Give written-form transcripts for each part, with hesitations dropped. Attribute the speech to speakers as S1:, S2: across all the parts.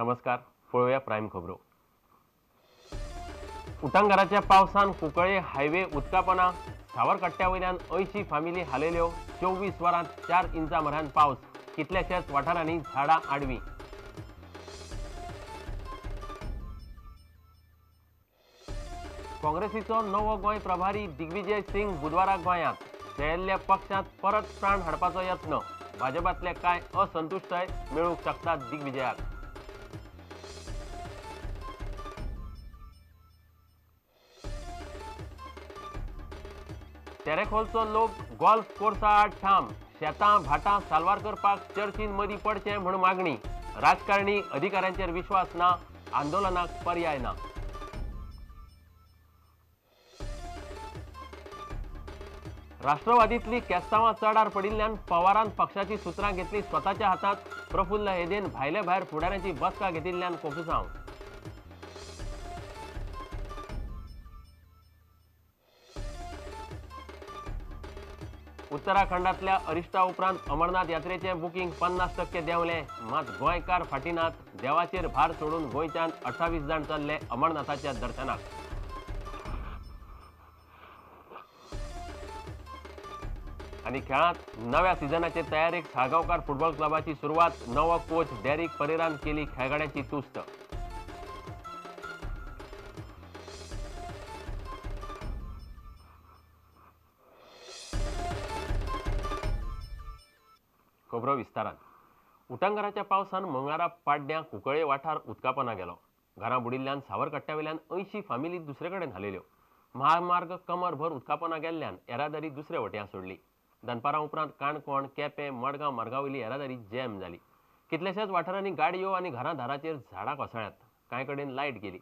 S1: नमस्कार, पळोवया प्राईम खबरो. उटंगराच्या पावसान कुंकळे हायवे उदकापना, सावरकट्ट्या वयल्यान 80 फामिली हालयल्यो. 24 वरांत 4 इंचा मऱ्यान पावस, कितल्याशाच वाठारांनी झाडां आडवी. काँग्रेसीचो नवो गोंय प्रभारी दिग्विजय सिंग बुधवाराक गोंयांत. शेळिल्ल्या पक्षांत परत प्राण हाडपाचो यत्न. भाजपांतले कांय असंतुष्टय मेळूंक शकतात दिग्विजयाक. तेरेखोलचो लोक गोल्फ कोर्सा आड ठाम. शेतां भाटां साल्वार करपाक चर्चीन मदीं पडचें म्हूण मागणी. राजकारणी अधिकाऱ्यांचेर विश्वास ना, आंदोलनाक पर्याय ना. राष्ट्रवादींतली केस्तांवां चडार पडिल्ल्यान पवारान पक्षाची सुत्रां घेतली स्वताच्या हातांत. प्रफुल्ल हेदेन भायले भायर फुडाऱ्यांची बसका घेतिल्ल्यान कोफुसांव. उत्तराखंडातल्या अरिष्टा उपरांत अमरनाथ यात्रेचे बुकींग 50% देंवले. मात गोंयकार फाटिनात. देवाचेर भार सोडून गोंयच्यान 28 जाण चल्ले अमरनाथाच्या दर्शनाक. आणि खेळांत नव्या सिजनाचे तयारेक साळगांवकार फुटबॉल क्लबाची सुरवात. नवो कोच डेरिक परेरान केली खेळगड्यांची तुस्त. खबरो विस्तारान. उटंगराच्या पावसान मंगळारा पाड्ड्यां कुंकळे वाठार उदकापना गेलो. घरां बुडिल्ल्यान सावरकट्ट्यावेल्यान 80 फामिली दुसरे कडेन हालयल्यो. महामार्ग कमरभर उदकापना गेल्ल्यान येरादारी दुसरे वटेन सोडली. दनपारां उपरांत काणकोण, केपें, मडगांव मार्गावयली येरादारी जॅम जाली. कितल्याशाच वाठारांनी गाडयो आनी घरां दाराचेर झाडां कोसळ्ळ्यात. कांय कडेन लायट गेली.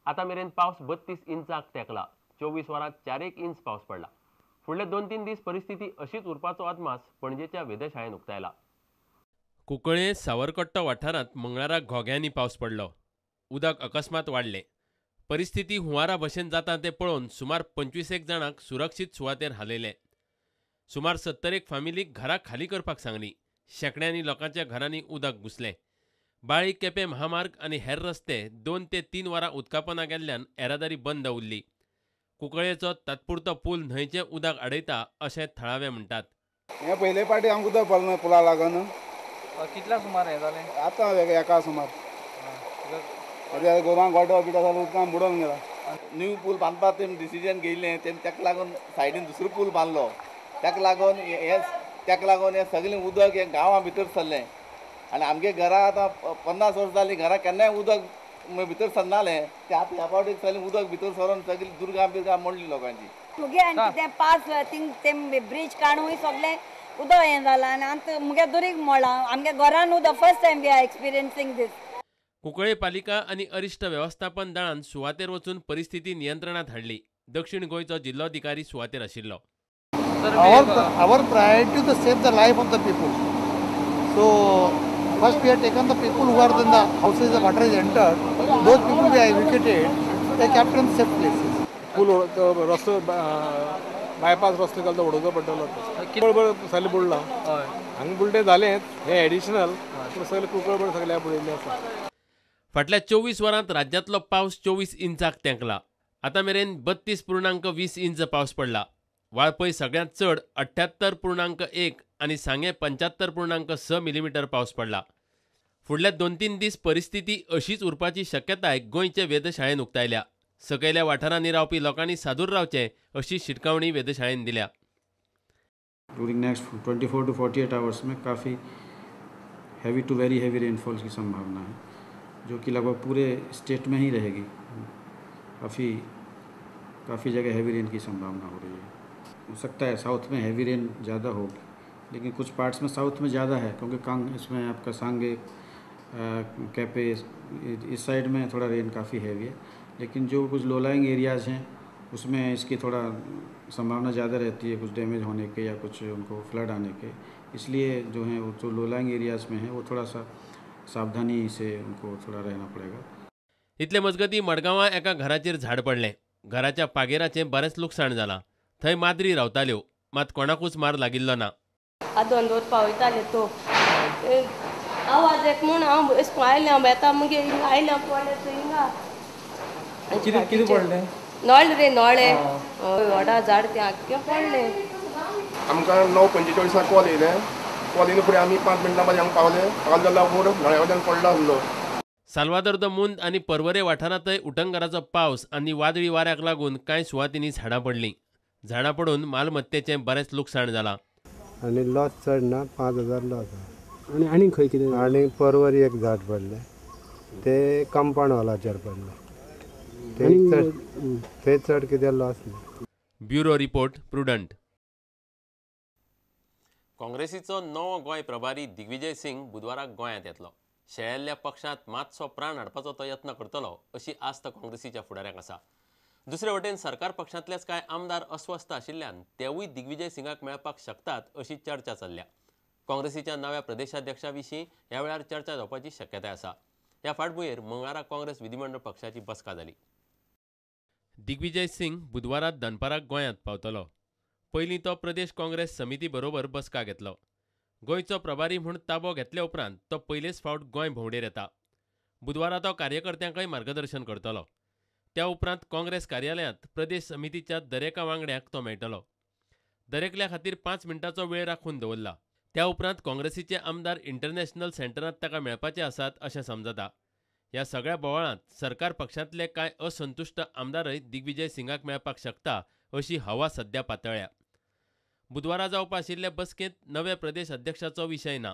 S1: आतां मेरेन पावस 32 इंचाक तेंकला. 24 वरांत 4 इंच पावस पडला. फुडले 2-3 दीस परिस्थिती अशीच उरपाचो अदमास पणजेच्या वेधशाळेन उक्तायला.
S2: कुंकळे सावरकट्टो वाठारांत मंगळारा घोग्यांनी पावस पडलो. उदक अकस्मात वाडलें. परिस्थिती हुंवारा भशेन जाता तें पळोवन सुमार 25 जाणांक सुरक्षीत सुवातेर हालयले. सुमार 70 फामिलीक घरां खाली करपाक सांगली. शेकड्यांनी लोकांच्या घरांनी उदक घुसलें. बाळी केपें महामार्ग आनी हेर रस्ते 2 ते 3 वरां उदकापना गेल्ल्यान येरादारी बंद उरली. कुंकळेचो तात्पुरतो पूल न्हंयचें उदक आडयता अशें थळावे म्हणटात.
S3: हे पयले पाटी आमकां उदक पडलें पुला लागून.
S4: कितल्या सुमार हें जालें?
S3: आतां एका सुमार गोरवांक गोठो बिठो जालो उदकान बुडोवन गेला. न्यू पूल बांदपाक तेमी डिसिजन घेयलें. ताका लागून सायडीन दुसरो पूल बांदलो. ताका लागून हें सगळें उदक हें गांवां भितर सरलें. आनी आमगे घरां आतां 50 वर्सां जालीं. घरां केन्नाय उदक भितर सरनालें. तें आतां ह्या फावटी सगळें उदक भितर सरोन सगळी दुर्गा बिर्गा मोडली लोकांची.
S5: मुगे आनी तें पास थिंग तें ब्रिज काडून सगळें उदक हें जालां आनी आमकां मुगे दुरीग मोडलां. आमगे घरान उदक first time we are experiencing this.
S2: Cuncolim पालिका आनी अरिश्ट वेवस्थापन दळान सुवातेर वचून परिस्थिती नियंत्रणात हाडली. दक्षिण गोंयचो जिल्लोधिकारी सुवातेर आशिल्लो.
S6: Our priority to save the life of the people. So first we have taken the people who are in the houses, the water is entered. Those people we have evacuated. They kept in safe places.
S3: पूल रस्तो bypass रस्तो घालता उडोवचो पडटलो. बरोबर सगळें बुडलां. हांगा बुडलें जालेंच. हें additional सगळें कुंकळबळ सगळ्या बुडिल्लें आसा.
S2: फाटल्या 24 वरांत राज्यांतलो पावस 24 इंचाक तेंकला. आतां मेरेन 32.20 इंच पावस पडला. वाळपय सगळ्यांत चड 78.1 आनी सांगे 75.6 मिलीमीटर पावस पडला. फुडल्या 2-3 दीस परिस्थिती अशीच उरपाची शक्यताय गोंयचे वेधशाळेन उक्तायल्या. सकयल्या वाठारांनी रावपी लोकांनी सादूर रावचे अशी शिटकावणी वेधशाळेन दिल्या.
S7: ड्यूरिंग नेक्स्ट 24 to 48 आवर्स में काफ़ी heavy to very heavy rainfall की संभावना है, जो कि लगभग पूरे स्टेट में ही रहेगी. काफ़ी जगह हैवी रेन की संभावना हो रही है. हो सकता है साउथ में हैवी रेन ज़्यादा होगी, लेकिन कुछ पार्ट्स में साउथ में ज़्यादा है क्योंकि इसमें आपका सांगे कैपे इस साइड में थोड़ा रेन काफ़ी हैवी है. लेकिन जो कुछ लो लाइंग एरियाज़ हैं उसमें इसकी थोड़ा संभावना ज़्यादा रहती है, कुछ डैमेज होने के या कुछ उनको फ्लड आने के. इसलिए जो है वो जो लो लाइंग एरियाज़ में है वो थोड़ा सा सावधानी से उनको थोड़ा रहना पड़ेगा.
S2: इतले मजगती मडगांवां एका घराचेर झाड पडलें. घराच्या पागेराचें बरेंच लुकसाण जालां. थंय माद्री रावताल्यो, मात कोणाकूच मार लागिल्लो ना.
S8: दोन पावयताले तो आवाज एक म्हूण हांव अशें आयलें बेता मगे हिंगा आयलें पडलें थंय हिंगा
S4: कितें पडलें
S8: नोळे रे नोळे व्हडा झाड तें आख्खें पडलें
S9: आमकां 9:45 कॉल येयलें कॉल येयले फुडें आमी 5 मिनटां मागीर हांगा पावले जाल्यार वयर नळ्यावयल्यान पडलो आसलो
S2: साल्वादोर द मुंद आनी पर्वरे वाठारांतय उटंगराचो पावस आनी वादळी वाऱ्याक लागून कांय सुवातींनी झाडां पडलीं. झाडां पडून मालमत्तेचें बरेंच लुकसाण जालां.
S10: आनी लॉस चड ना 5,000 लॉस आहा.
S11: आनी खंय कितें
S10: आनी पर्वरी एक झाड पडलें ते कंपाऊंड वॉलाचेर पडलें थंय चड कितें लॉस ना.
S2: Bureau report prudent.
S1: काँग्रेसीचो नवो गोंय प्रभारी दिग्विजय सिंग बुधवाराक गोंयांत येतलो. शेळिल्ल्या पक्षांत मातसो प्राण हाडपाचो तो यत्न करतलो अशी आस्त काँग्रेसीच्या फुडाऱ्याक आसा. दुसरे वटेन सरकार पक्षांतलेच कांय आमदार अस्वस्थ आशिल्ल्यान तेवूय दिग्विजय सिंगाक मेळपाक शकतात अशी चर्चा चल्ल्या. काँग्रेसीच्या नव्या प्रदेशाध्यक्षा विशीं ह्या वेळार चर्चा जावपाची शक्यताय आसा. ह्या फाटभुंयेर मंगळारा काँग्रेस विधिमंडळ पक्षाची बसका जाली.
S2: दिग्विजय सिंग बुधवाराक दनपाराक गोंयांत पावतलो. पयलीं तो प्रदेश काँग्रेस समिती बरोबर बसका घेतलो. गोंयचो प्रभारी म्हूण ताबो घेतल्या उपरांत तो पयलेच फावट गोंय भोंवडेर येता. बुधवारा तो कार्यकर्त्यांकय मार्गदर्शन करतलो. त्या उपरांत काँग्रेस कार्यालयांत प्रदेश समितीच्या दरेका वांगड्याक तो मेळटलो. दरेकल्या खातीर 5 मिनटांचो वेळ राखून दवरला. त्या उपरांत काँग्रेसीचे आमदार इंटरनॅशनल सेंटरांत ताका मेळपाचे आसात अशें समजता. ह्या सगळ्या बोवाळांत सरकार पक्षांतले कांय असंतुश्ट आमदारय दिग्विजय सिंगाक मेळपाक शकता अशी हवा सध्या पातळ्ळ्या. बुधवारा जावपा आशिल्ले बसकेंत नवे प्रदेश अध्यक्षाचो विशय ना.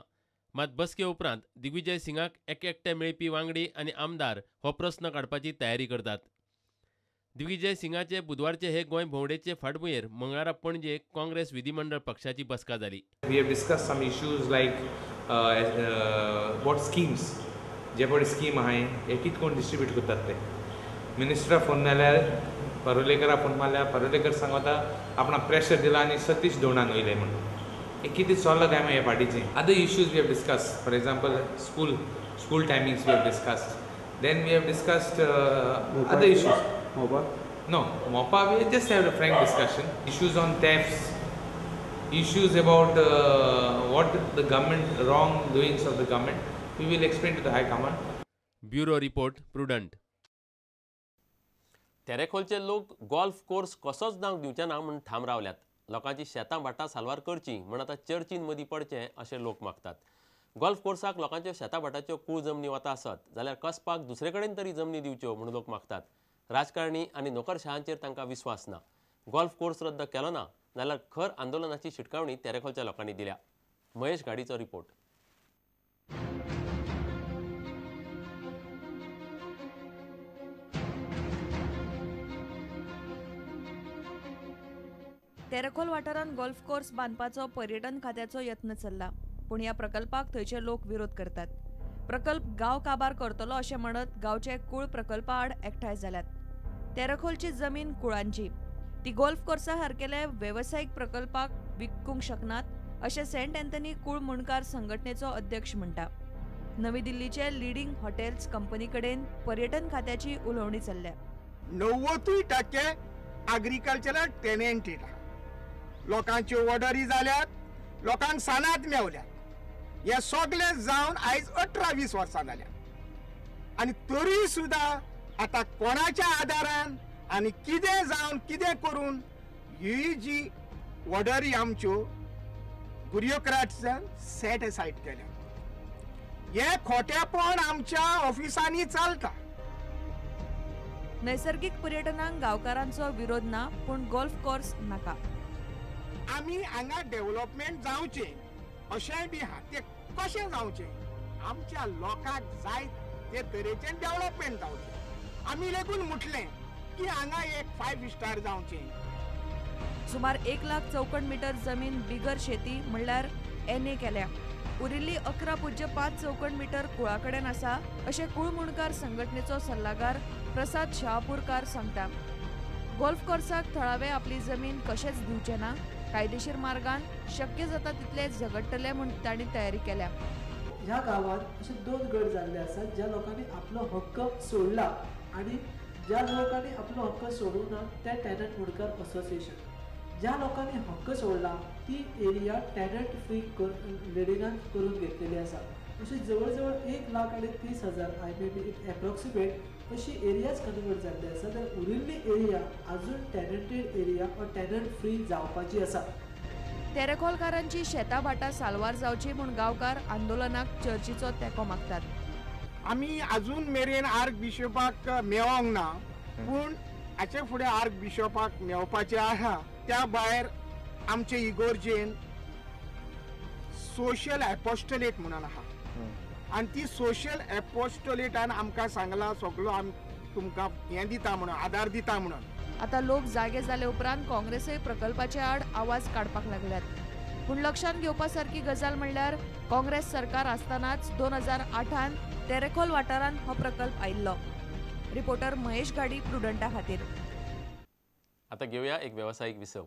S2: मात बसके उपरांत दिग्विजय सिंगाक एकटे मेळपी वांगडी आनी आमदार हो प्रस्न काडपाची तयारी करतात. दिग्विजय सिंगाचे बुधवारचे हे गोंय भोंवडेचे फाटभुंयेर मंगळारा पणजे काँग्रेस विधिमंडळ पक्षाची बसका जाली.
S12: We have discussed some issues like what schemes जे पळय स्कीम आहाय हे कित कोण डिस्ट्रीब्यूट करतात ते. मिनिस्टरा फोन मारल्यार परुलेकरा फोन मारल्यार परुलेकर सांगता आपणा प्रेशर दिला आनी सतीश धोंडान वयले म्हणून हे कितें चल्लां काय हे पार्टीचे. Other issues we have discussed for example school timings we have discussed. Then we have discussed other issues. No, MOPA we just have a frank discussion. Issues on thefts, issues about what the government wrongdoings of the government. We will explain to the High Command.
S2: Bureau report prudent.
S1: तेरेखोलचे लोक golf course कसोच नांव दिवचे ना म्हूण ठाम रावल्यात. लोकांची शेतां भाटां साल्वार करची म्हण आतां चर्चीन मदीं पडचें अशें लोक मागतात. गोल्फ कोर्साक लोकांच्यो शेतां भाटाच्यो कूळ जमनी वता आसत जाल्यार कसपाक दुसरे कडेन तरी जमनी दिवच्यो म्हूण लोक मागतात. राजकारणी आनी नोकरशहांचेर तांकां विस्वास ना. गोल्फ कोर्स रद्द केलो ना जाल्यार खर आंदोलनाची शिटकावणी तेरेखोलच्या लोकांनी दिल्या. महेश गाडीचो रिपोर्ट.
S13: तेरेखोल वाठारांत गोल्फ कोर्स बांदपाचो पर्यटन खात्याचो यत्न चल्ला, पूण ह्या प्रकल्पाक थंयचे लोक विरोध करतात. प्रकल्प गांव काबार करतलो अशें म्हणत गांवचे कुळ प्रकल्पा आड एकठांय जाल्यात. तेरेखोलची जमीन कुळांची, ती गोल्फ कोर्सा सारकेले वेवसायीक प्रकल्पाक विकूंक शकनात अशें सेंट अँथनी कुळ मुणकार संघटनेचो अध्यक्ष म्हणटा. नवी दिल्लीचे लिडिंग हॉटेल्स कंपनी कडेन पर्यटन खात्याची उलोवणी चल्ल्या.
S14: 90% एग्रीकल्चरल टेनेंट लोकांच्यो ऑर्डरी जाल्यात, लोकांक सानात मेवल्यात. हे सगळे जावन आयज 18-20 वर्सां जाल्यात आनी तरी सुद्दां आतां कोणाच्या आदारान आनी कितें जावन कितें करून ही जी ऑर्डरी आमच्यो ब्युरोक्रेट्सान सेट असायड केल्या. हे खोटेपण आमच्या ऑफिसांनी चलता.
S13: नैसर्गिक पर्यटनाक गांवकारांचो विरोध ना, पूण गोल्फ कोर्स नाका.
S14: आमी हांगा डेव्हलपमेंट जावचें अशेंय बी आहा. ते कशें जावचें? आमच्या लोकांक जाय ते तरेचें डेव्हलपमेंट जावचें. आमी लेगून म्हटलें की हांगा एक 5 स्टार जावचें.
S13: सुमार 1 लाख चौकड मीटर जमीन बिगर शेती म्हणल्यार NA केल्या. उरिल्ली 11.5 चौकड मीटर कुळा कडेन आसा अशें कुळ मुणकार संघटनेचो सल्लागार प्रसाद शहापूरकार सांगता. गोल्फ कोर्साक थळावे आपली जमीन कशेंच दिवचे ना, कायदेशीर मार्गान शक्य जाता तितले झगडटले म्हूण तांणी तयारी केल्या.
S11: ह्या गांवांत अशे 2 गट जाल्ले आसात ज्या लोकांनी आपलो हक्क सोडला आनी ज्या लोकांनी आपलो हक्क सोडूं ना ते टॅनंट मुणकार असोसिएशन. ज्या लोकांनी हक्क सोडला ती एरिया टॅनंट फ्री लिडिंगान करून घेतलेली आसा. अशी जवळ 1,30,000 I may be it approximate अशी एरियाज कन्वर्ट जाल्ले आसा. तर उरिल्ली एरिया अजून टॅनंटेड एरिया वा टॅनंट फ्री जावपाची आसा.
S13: तेरेखोलकारांची शेतां भाटां साल्वार जावची म्हूण गांवकार आंदोलनाक चर्चीचो तेंको मागतात.
S14: आमी अजून मेरेन आर्क बिशपाक मेळोंक ना, पूण हाचे फुडें आर्क बिशपाक मेळपाचें आसा. त्या भायर आमचे इगोर्जेन सोशल एपोस्टोलेट म्हणून आहा आनी ती सोशल एपोस्टोलेटान आमकां सांगला सगळो तुमकां हें दिता म्हणून, आदार दिता म्हणून.
S13: आता लोक जागे जाले उपरांत काँग्रेसय प्रकल्पाचे आड आवाज काडपाक लागल्यात. पूण लक्षांत घेवपा सारकी गजाल म्हणल्यार काँग्रेस सरकार आसतनाच 2008 तेरेखोल वाठारांत हो प्रकल्प आयिल्लो. रिपोर्टर महेश गाडी, प्रुडंटा खातीर.
S2: आता घेऊया एक व्यावसायिक विसव.